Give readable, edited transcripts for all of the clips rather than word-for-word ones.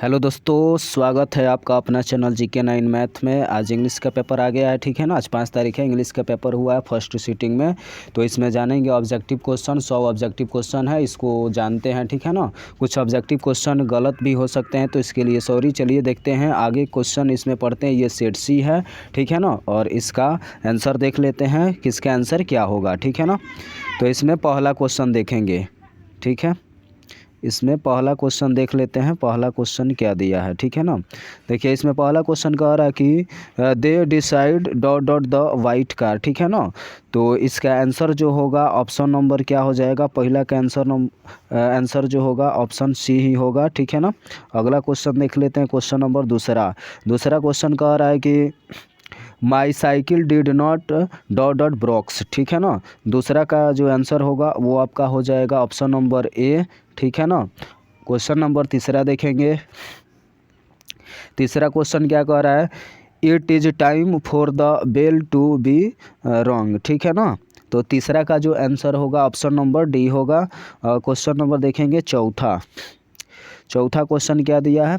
Hello दोस्तों, स्वागत है आपका अपना चैनल GK9 मैथ में। आज इंग्लिश का पेपर आ गया है, ठीक है ना। आज 5 तारीख है, इंग्लिश का पेपर हुआ है फर्स्ट सीटिंग में। तो इसमें जानेंगे ऑब्जेक्टिव क्वेश्चन। 100 ऑब्जेक्टिव क्वेश्चन है, इसको जानते हैं, ठीक है ना। कुछ ऑब्जेक्टिव क्वेश्चन गलत भी हो सकते हैं, तो इसके लिए सॉरी। चलिए देखते हैं आगे क्वेश्चन इसमें पढ़ते हैं। ये सेट सी है, ठीक है ना, और इसका आंसर देख लेते हैं, किसका आंसर क्या होगा, ठीक है ना। तो इसमें पहला क्वेश्चन देखेंगे, ठीक है। इसमें पहला क्वेश्चन देख लेते हैं, पहला क्वेश्चन क्या दिया है, ठीक है ना। देखिए इसमें पहला क्वेश्चन कह रहा है कि they decide dot dot the white car, ठीक है ना। तो इसका आंसर जो होगा ऑप्शन नंबर क्या हो जाएगा, पहला का आंसर जो होगा ऑप्शन सी ही होगा, ठीक है ना। अगला क्वेश्चन देख लेते हैं, क्वेश्चन नंबर दूसरा क्वेश्चन कह रहा है कि my cycle did not dot dot ब्रॉक्स, ठीक है ना। दूसरा का जो आंसर होगा वो आपका हो जाएगा ऑप्शन नंबर ए, ठीक है ना। क्वेश्चन नंबर तीसरा देखेंगे। तीसरा क्वेश्चन क्या कह रहा है, it is time for the bell to be rung, ठीक है ना। तो तीसरा का जो आंसर होगा ऑप्शन नंबर डी होगा। क्वेश्चन नंबर देखेंगे चौथा क्वेश्चन क्या दिया है,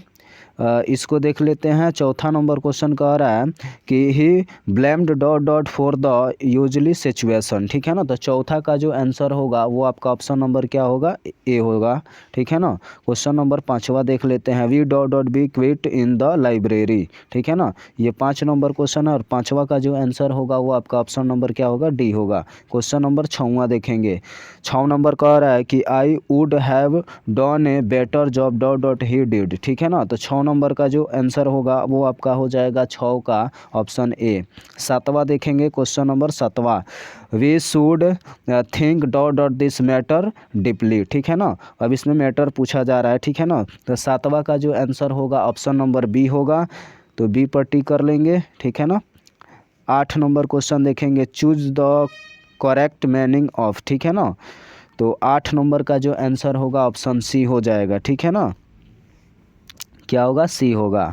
इसको देख लेते हैं। चौथा नंबर क्वेश्चन कह रहा है कि ही blamed dot dot for the usually situation, ठीक है ना। तो चौथा का जो आंसर होगा वो आपका ऑप्शन नंबर क्या होगा, ए होगा, ठीक है ना। क्वेश्चन नंबर पाँचवा देख लेते हैं, we dot dot be quiet in the library, ठीक है ना। ये 5 नंबर क्वेश्चन है और पाँचवा का जो आंसर होगा वो आपका ऑप्शन नंबर क्या होगा, डी होगा। क्वेश्चन नंबर 6वां देखेंगे। 6 नंबर कह रहा है कि I would have done a better job dot dot he did, ठीक है ना। तो 6 नंबर का जो आंसर होगा वो आपका हो जाएगा 6 का ऑप्शन ए। 7वां देखेंगे, क्वेश्चन नंबर 7वां, we should think dot dot this matter deeply, ठीक है ना। अब इसमें मैटर पूछा जा रहा है, ठीक है ना। तो 7वां का जो आंसर होगा ऑप्शन नंबर बी होगा, तो बी पर टिक कर लेंगे, ठीक है ना। 8 नंबर क्वेश्चन देखेंगे, choose the correct meaning of, ठीक है ना। तो 8 नंबर का जो आंसर होगा ऑप्शन सी हो जाएगा, ठीक है ना। क्या होगा, सी होगा।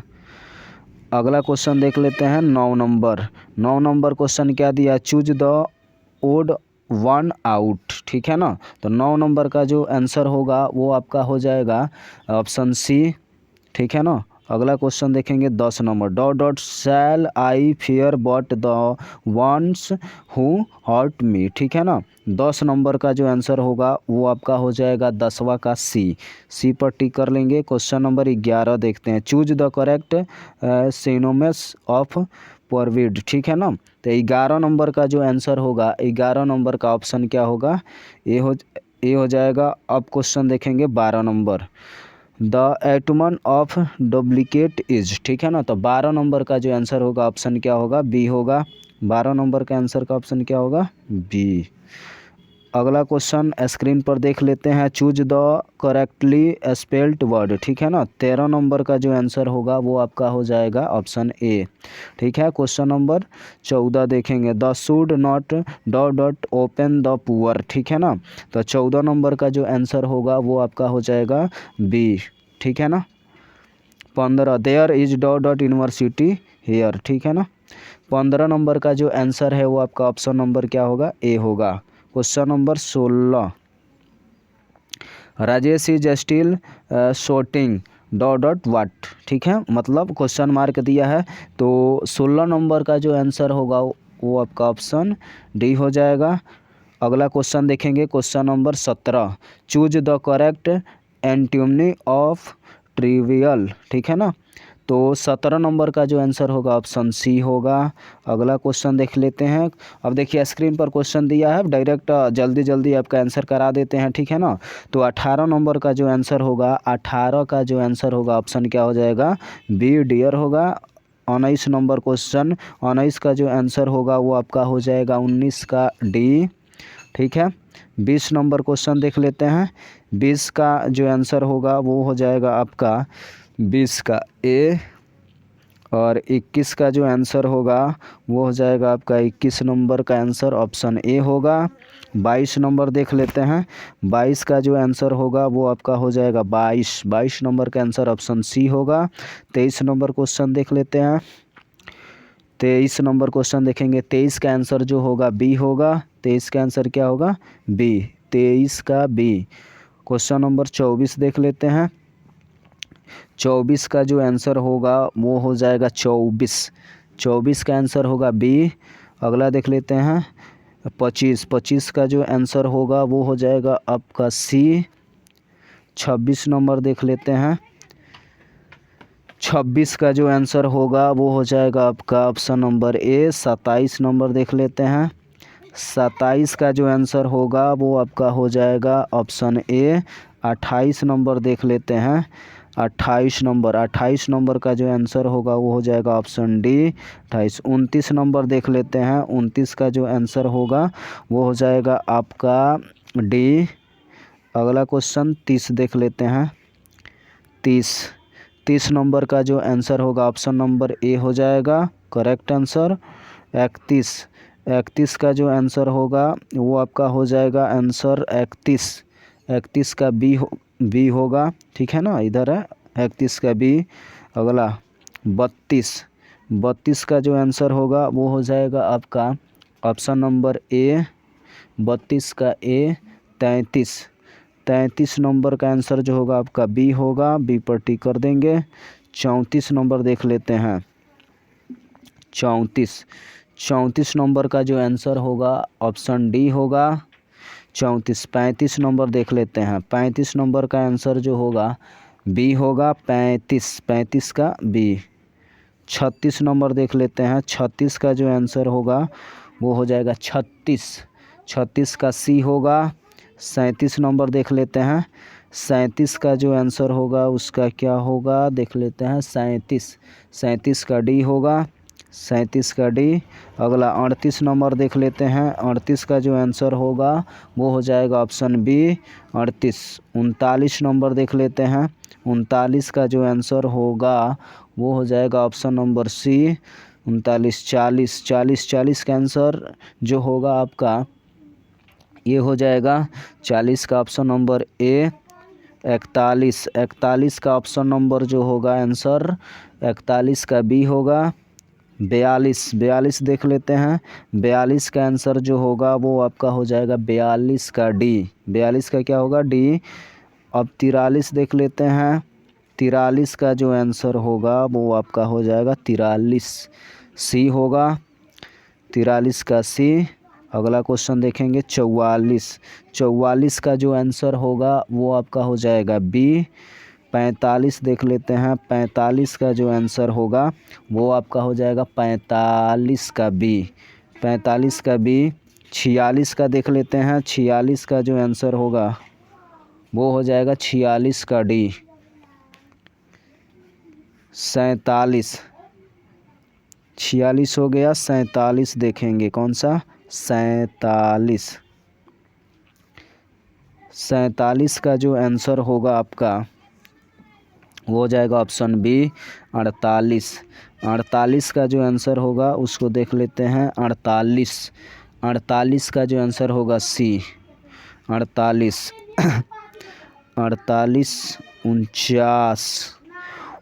अगला क्वेश्चन देख लेते हैं 9 नंबर क्वेश्चन क्या दिया, choose the odd one out, ठीक है ना। तो 9 नंबर का जो आंसर होगा वो आपका हो जाएगा ऑप्शन सी, ठीक है ना। अगला क्वेश्चन देखेंगे 10 नंबर, dot dot shall I fear but the ones who hurt me, ठीक है ना। 10 नंबर का जो आंसर होगा वो आपका हो जाएगा 10वां का सी पर टिक कर लेंगे। क्वेश्चन नंबर 11 देखते हैं, choose the correct synonyms of pervade, ठीक है ना। तो 11 नंबर का जो आंसर होगा, 11 नंबर का ऑप्शन क्या होगा, ए हो जाएगा। अब क्वेश्चन देखेंगे 12 number, the antonym of duplicate is, ठीक है ना। तो 12 नंबर का जो आंसर होगा ऑप्शन क्या होगा, बी होगा। 12 नंबर का आंसर का ऑप्शन क्या होगा, बी। अगला क्वेश्चन स्क्रीन पर देख लेते हैं, choose the correctly spelled word, ठीक है ना। 13 नंबर का जो आंसर होगा वो आपका हो जाएगा ऑप्शन ए, ठीक है। क्वेश्चन नंबर 14 देखेंगे, the should not dot dot open the poor, ठीक है ना। तो 14 नंबर का जो आंसर होगा वो आपका हो जाएगा बी, ठीक है ना। 15, there is dot dot university here, ठीक है ना। 15 नंबर का जो आंसर है वो आपका ऑप्शन नंबर क्या होगा, ए होगा। Question number 16, Rajesh is still shouting dot dot what, ठीक है। मतलब क्वेश्चन मार्क दिया है, तो 16 नंबर का जो आंसर होगा वो आपका ऑप्शन डी हो जाएगा। अगला क्वेश्चन देखेंगे, question number 17, choose the correct antonym of trivial, ठीक है ना। तो 17 नंबर का जो आंसर होगा ऑप्शन सी होगा। अगला क्वेश्चन देख लेते हैं। अब देखिए स्क्रीन पर क्वेश्चन दिया है, डायरेक्ट जल्दी जल्दी आपका आंसर करा देते हैं, ठीक है ना। तो 18 नंबर का जो आंसर होगा, 18 का जो आंसर होगा ऑप्शन क्या हो जाएगा, बी डियर होगा। 19 नंबर क्वेश्चन, 19 का जो आंसर होगा वो आपका हो जाएगा 19 का डी, ठीक है। 20 नंबर क्वेश्चन देख लेते हैं। 20 का जो आंसर होगा वो हो जाएगा आपका 20 का ए, और 21 का जो आंसर होगा वो हो जाएगा आपका 21 नंबर का आंसर ऑप्शन ए होगा। 22 नंबर देख लेते हैं। 22 का जो आंसर होगा वो आपका हो जाएगा 22 नंबर का आंसर ऑप्शन सी होगा। 23 नंबर क्वेश्चन देख लेते हैं। 23 नंबर क्वेश्चन देखेंगे, 23 का आंसर जो होगा बी होगा। 23 का आंसर क्या होगा, बी, 23 का बी। क्वेश्चन नंबर 24 देख लेते हैं। 24 का जो आंसर होगा वो हो जाएगा 24, 24 का आंसर होगा बी। अगला देख लेते हैं 25, 25 का जो आंसर होगा वो हो जाएगा आपका सी। 26 नंबर देख लेते हैं, 26 का जो आंसर होगा वो हो जाएगा आपका ऑप्शन नंबर ए। 27 नंबर देख लेते हैं, 27 का जो आंसर होगा वो आपका हो जाएगा ऑप्शन ए। 28 नंबर देख लेते हैं, 28 नंबर, 28 नंबर का जो आंसर होगा वो हो जाएगा ऑप्शन डी 28। 29 नंबर देख लेते हैं, 29 का जो आंसर होगा वो हो जाएगा आपका डी। अगला क्वेश्चन 30 देख लेते हैं, 30 नंबर का जो आंसर होगा ऑप्शन नंबर ए हो जाएगा करेक्ट आंसर। 31 का जो आंसर होगा वो आपका हो जाएगा आंसर 31 का बी होगा, ठीक है ना, इधर है 31 का बी। अगला 32 का जो आंसर होगा वो हो जाएगा आपका ऑप्शन नंबर ए 32 का ए। 33 नंबर का आंसर जो होगा आपका बी होगा, बी पर टिक कर देंगे। 34 नंबर देख लेते हैं, 34 नंबर का जो आंसर होगा ऑप्शन डी होगा 34। 35 नंबर देख लेते हैं, 35 नंबर का आंसर जो होगा बी होगा 35 का बी। 36 नंबर देख लेते हैं, 36 का जो आंसर होगा वो हो जाएगा 36 का सी होगा। 37 नंबर देख लेते हैं, 37 का जो आंसर होगा उसका क्या होगा देख लेते हैं, 37 का डी होगा, 37 का डी। अगला 38 नंबर देख लेते हैं, 38 का जो आंसर होगा वो हो जाएगा ऑप्शन बी 38। 39 नंबर देख लेते हैं, 39 का जो आंसर होगा वो हो जाएगा ऑप्शन नंबर सी 39। 40 का आंसर जो होगा आपका ये हो जाएगा 40 का ऑप्शन नंबर ए। 41 का ऑप्शन नंबर जो होगा आंसर 41 का बी होगा। 42 देख लेते हैं, 42 का आंसर जो होगा वो आपका हो जाएगा 42 का डी। 42 का क्या होगा डी। अब 43 देख लेते हैं, 43 का जो आंसर होगा वो आपका हो जाएगा 43 सी होगा, 43 का सी। अगला क्वेश्चन देखेंगे 44 का जो आंसर होगा वो आपका हो जाएगा बी। 45 देख लेते हैं, 45 का जो आंसर होगा वो आपका हो जाएगा 45 का बी, 45 का बी। 46 का देख लेते हैं, 46 का जो आंसर होगा वो हो जाएगा 46 का डी। 46 हो गया, 47 देखेंगे कौन सा 47 का जो आंसर होगा आपका वो हो जाएगा ऑप्शन बी 48 का जो आंसर होगा उसको देख लेते हैं 48 का जो आंसर होगा सी 48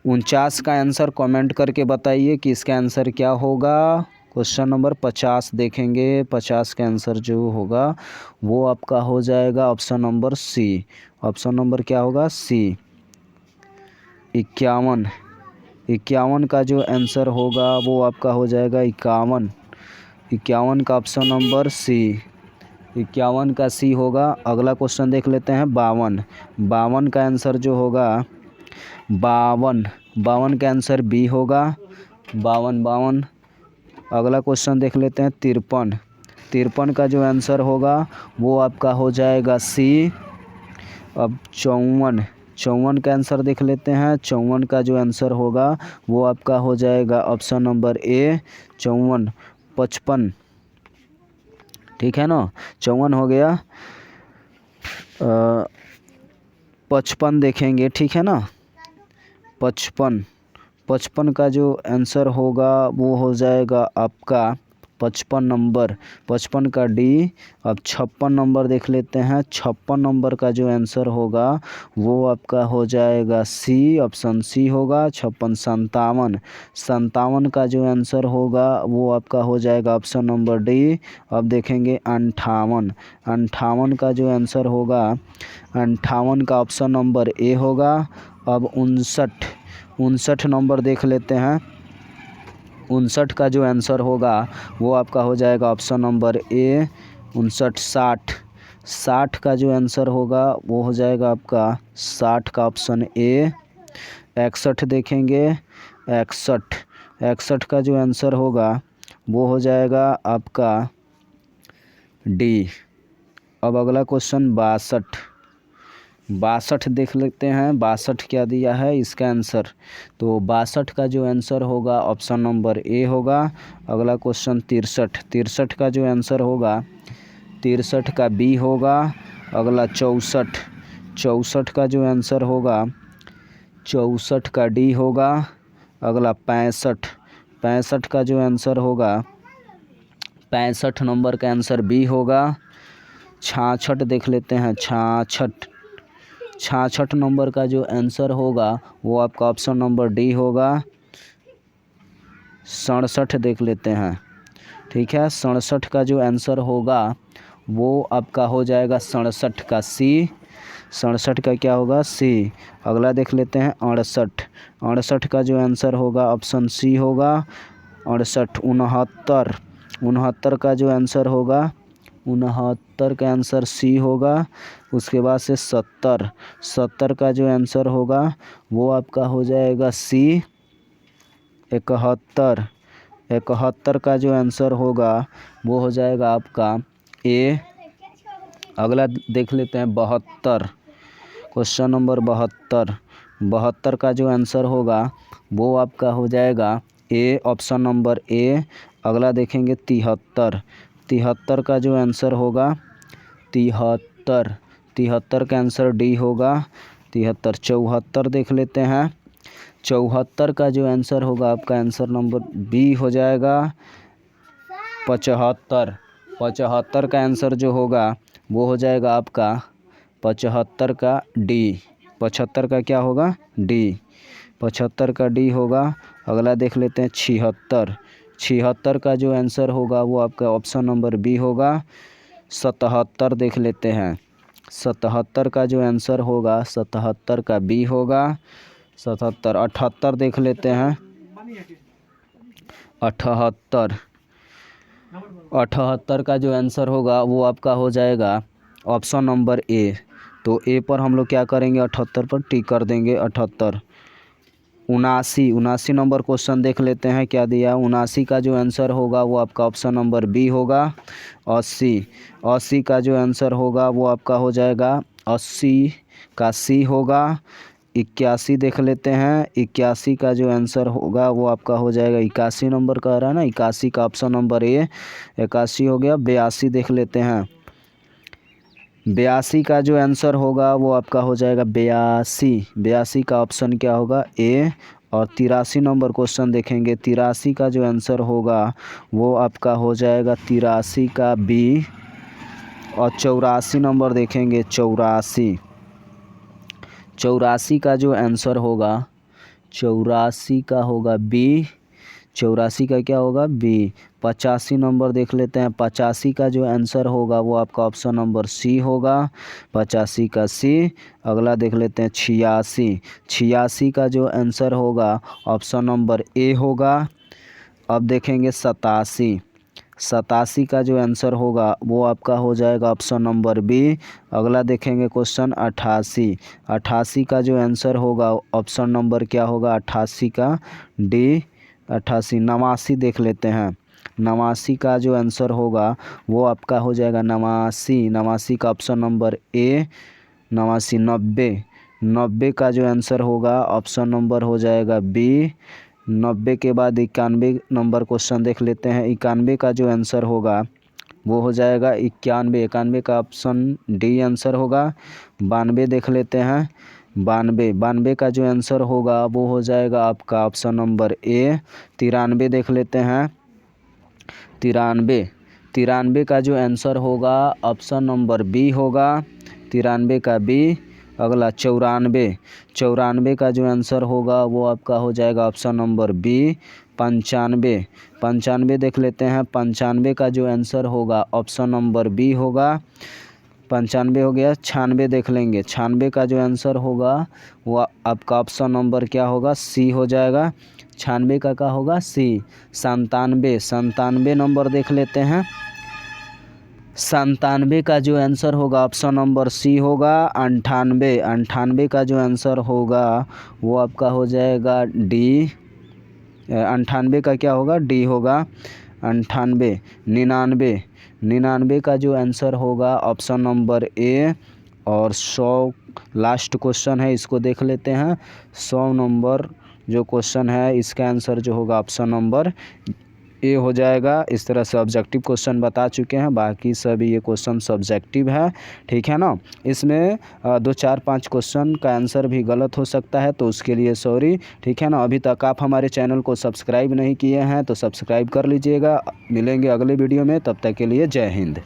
49 का आंसर कमेंट करके बताइए कि इसका आंसर क्या होगा। क्वेश्चन नंबर 50 देखेंगे, 50 का आंसर जो होगा वो आपका हो जाएगा option number C. Option number क्या होगा सी। 51 का जो आंसर होगा वो आपका हो जाएगा 51 का ऑप्शन नंबर सी, 51 का सी होगा। अगला क्वेश्चन देख लेते हैं 52 का आंसर जो होगा 52 का आंसर बी होगा 52। अगला क्वेश्चन देख लेते हैं 53 का जो आंसर होगा वो आपका हो जाएगा सी। अब 54 का आंसर देख लेते हैं, 54 का जो आंसर होगा वो आपका हो जाएगा ऑप्शन नंबर ए 54। 55 ठीक है ना, 54 हो गया। 55 देखेंगे, ठीक है ना। 55 का जो आंसर होगा वो हो जाएगा आपका 55 का डी। अब 56 नंबर देख लेते हैं, 56 नंबर का जो आंसर होगा वो आपका हो जाएगा सी, ऑप्शन सी होगा 56। 57 का जो आंसर होगा वो आपका हो जाएगा ऑप्शन नंबर डी। अब देखेंगे 58 का जो आंसर होगा 58 का ऑप्शन नंबर ए होगा। अब 59 नंबर देख लेते हैं। 59 का जो आंसर होगा वो आपका हो जाएगा ऑप्शन नंबर ए 59। 60 का जो आंसर होगा वो हो जाएगा आपका 60 का ऑप्शन ए। 61 देखेंगे। 61 का जो आंसर होगा वो हो जाएगा आपका डी। अब अगला क्वेश्चन 62 देख लेते हैं। 62 क्या दिया है इसका आंसर, तो 62 का जो आंसर होगा ऑप्शन नंबर ए होगा। अगला क्वेश्चन 63 का जो आंसर होगा 63 का बी होगा। अगला 64 का जो आंसर होगा 64 का डी होगा। अगला 65 का जो आंसर होगा 65 नंबर का आंसर बी होगा। 66 देख लेते हैं। 66 नंबर का जो आंसर होगा वो आपका ऑप्शन नंबर डी होगा। 67 देख लेते हैं। ठीक है, 67 का जो आंसर होगा वो आपका हो जाएगा 67 का सी। 67 का क्या होगा सी। अगला देख लेते हैं 68 का जो आंसर होगा ऑप्शन सी होगा। 69 का जो आंसर होगा 69 का आंसर सी होगा। उसके बाद से 70 का जो आंसर होगा वो आपका हो जाएगा सी। 71 का जो आंसर होगा वो हो जाएगा आपका ए। अगला देख लेते हैं 72। क्वेश्चन नंबर 72 का जो आंसर होगा वो आपका हो जाएगा ए, ऑप्शन नंबर ए। अगला देखेंगे 73 का जो आंसर होगा 73 का आंसर डी होगा। 74 देख लेते हैं। 74 का जो आंसर होगा आपका आंसर नंबर बी हो जाएगा। 75 का आंसर जो होगा वो हो जाएगा आपका 75 का डी। 75 का क्या होगा डी। 75 का डी होगा। अगला देख लेते हैं 76 का जो आंसर होगा वो आपका ऑप्शन नंबर बी होगा। 77 देख लेते हैं। 77 का जो आंसर होगा 77 का बी होगा। 78 देख लेते हैं। 78 का जो आंसर होगा वो आपका हो जाएगा ऑप्शन नंबर ए। तो ए पर हम लोग क्या करेंगे 78 पर टिक कर देंगे। 78 79 नंबर क्वेश्चन देख लेते हैं क्या दिया। 79 का जो आंसर होगा वो आपका ऑप्शन नंबर बी होगा। 80 का जो आंसर होगा वो आपका हो जाएगा 80 का सी होगा। 81 देख लेते हैं। 81 का जो आंसर होगा वो आपका हो जाएगा 81 नंबर का रहा है ना, 81 का ऑप्शन नंबर ए। 81 हो गया। 82 देख लेते हैं। 82 का जो आंसर होगा वो आपका हो जाएगा 82 का ऑप्शन क्या होगा ए। और 83 नंबर क्वेश्चन देखेंगे। 83 का जो आंसर होगा वो आपका हो जाएगा 83 का बी। और 84 नंबर देखेंगे। 84 का जो आंसर होगा 84 का होगा बी। 84 का क्या होगा बी। 85 नंबर देख लेते हैं। 85 का जो आंसर होगा वो आपका ऑप्शन नंबर सी होगा। 85 का सी। अगला देख लेते हैं 86 का जो आंसर होगा ऑप्शन नंबर ए होगा। अब देखेंगे 87 का जो आंसर होगा वो आपका हो जाएगा ऑप्शन नंबर बी। अगला देखेंगे क्वेश्चन 88 का जो आंसर होगा ऑप्शन नंबर क्या होगा 88 का डी। 89 देख लेते हैं। 89 का जो आंसर होगा वो आपका हो जाएगा 89 का ऑप्शन नंबर ए। 90 का जो आंसर होगा ऑप्शन नंबर हो जाएगा बी। 90 के बाद 91 नंबर क्वेश्चन देख लेते हैं। 91 का जो आंसर होगा वो हो जाएगा 91 का ऑप्शन डी आंसर होगा। 92 देख लेते हैं। 92 का जो आंसर होगा वो हो जाएगा आपका ऑप्शन नंबर ए। 93 देख लेते हैं। 93 का जो आंसर होगा ऑप्शन नंबर बी होगा। 93 का बी। अगला 94 का जो आंसर होगा वो आपका हो जाएगा ऑप्शन नंबर बी। 95 देख लेते हैं। 95 का जो आंसर होगा ऑप्शन नंबर बी होगा। 95 हो गया, 96 देख लेंगे। 96 का जो आंसर होगा वो आपका ऑप्शन नंबर क्या होगा, सी हो जाएगा। 96 का क्या होगा, सी। 97 नंबर देख लेते हैं। 97 का जो आंसर होगा ऑप्शन नंबर सी होगा। 98 का जो आंसर होगा वो आपका हो जाएगा डी। 98 का क्या होगा, डी होगा। 98 99 का जो आंसर होगा ऑप्शन नंबर ए। और 100 लास्ट क्वेश्चन है, इसको देख लेते हैं। 100 नंबर जो क्वेश्चन है इसका आंसर जो होगा ऑप्शन नंबर ए हो जाएगा। इस तरह से ऑब्जेक्टिव क्वेश्चन बता चुके हैं, बाकी सभी ये क्वेश्चन सब्जेक्टिव है, ठीक है ना। इसमें 2 4 5 क्वेश्चन का आंसर भी गलत हो सकता है, तो उसके लिए सॉरी, ठीक है ना। अभी तक आप हमारे चैनल को सब्सक्राइब नहीं किए हैं तो सब्सक्राइब कर लीजिएगा। मिलेंगे अगले वीडियो में, तब तक के लिए जय हिंद।